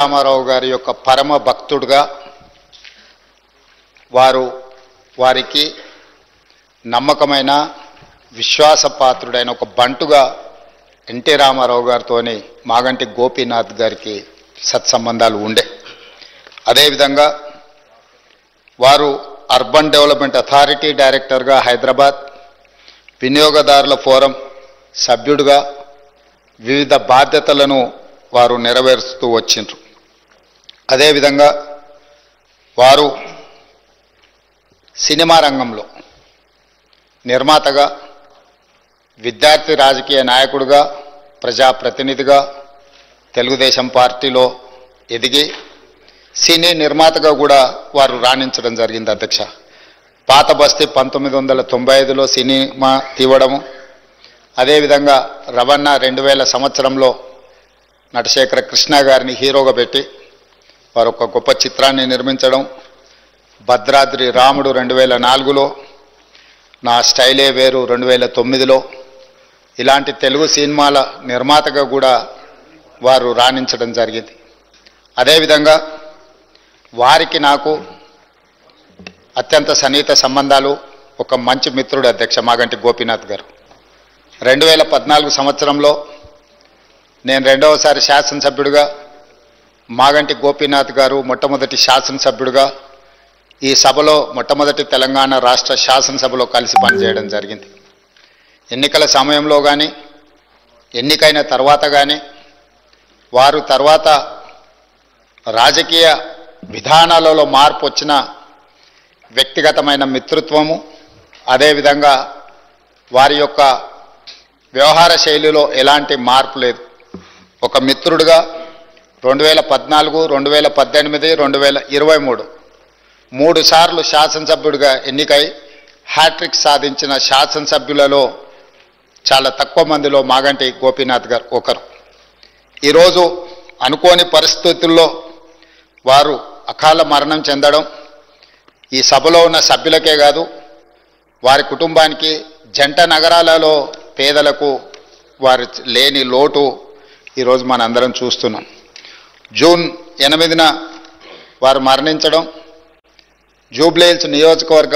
రామారావు గారి యొక్క పరమ భక్తుడుగా వారికి నమ్మకమైన విశ్వాసపాత్రుడైన ఒక బంటుగా ఎన్టీ రామారావు గారితోని మాగంటి గోపీనాథ్ గారికి సత్సంబంధాలు ఉండే. అదేవిధంగా వారు అర్బన్ డెవలప్మెంట్ అథారిటీ డైరెక్టర్గా హైదరాబాద్, వినియోగదారుల ఫోరం సభ్యుడిగా వివిధ బాధ్యతలను వారు నెరవేరుస్తూ వచ్చిండ్రు. అదేవిధంగా వారు సినిమా రంగంలో నిర్మాతగా, విద్యార్థి రాజకీయ నాయకుడిగా, ప్రజాప్రతినిధిగా, తెలుగుదేశం పార్టీలో ఎదిగి సినీ నిర్మాతగా కూడా వారు రాణించడం జరిగింది. అధ్యక్ష, పాత బస్తీ 1995లో సినిమా తీవడము, అదేవిధంగా రవణ 2000 సంవత్సరంలో నటశేఖర కృష్ణ గారిని హీరోగా పెట్టి వారు ఒక గొప్ప చిత్రాన్ని నిర్మించడం, భద్రాద్రి రాముడు 2004లో, నా స్టైలే వేరు 2009లో, ఇలాంటి తెలుగు సినిమాల నిర్మాతగా కూడా వారు రాణించడం జరిగింది. అదేవిధంగా వారికి నాకు అత్యంత సన్నిహిత సంబంధాలు, ఒక మంచి మిత్రుడు అధ్యక్ష మాగంటి గోపీనాథ్ గారు. 2014 సంవత్సరంలో నేను రెండవసారి శాసనసభ్యుడిగా, మాగంటి గోపీనాథ్ గారు మొట్టమొదటి శాసనసభ్యుడిగా ఈ సభలో మొట్టమొదటి తెలంగాణ రాష్ట్ర శాసనసభలో కలిసి పనిచేయడం జరిగింది. ఎన్నికల సమయంలో కానీ, ఎన్నికైన తర్వాత కానీ, వారు తర్వాత రాజకీయ విధానాలలో మార్పు వచ్చిన వ్యక్తిగతమైన మిత్రత్వము, అదేవిధంగా వారి యొక్క వ్యవహార శైలిలో ఎలాంటి మార్పు లేదు. ఒక మిత్రుడిగా 2014, 2018, 2023 3 సార్లు శాసనసభ్యుడిగా ఎన్నికై హ్యాట్రిక్ సాధించిన శాసనసభ్యులలో చాలా తక్కువ మందిలో మాగంటి గోపీనాథ్ గారు ఒకరు. ఈరోజు అనుకోని పరిస్థితుల్లో వారు అకాల మరణం చెందడం ఈ సభలో ఉన్న సభ్యులకే కాదు, వారి కుటుంబానికి, జంట నగరాలలో పేదలకు వారి లేని లోటు ఈరోజు మనందరం చూస్తున్నాం. జూన్ 8న వారు మరణించడం, జూబ్లీహిల్స్ నియోజకవర్గ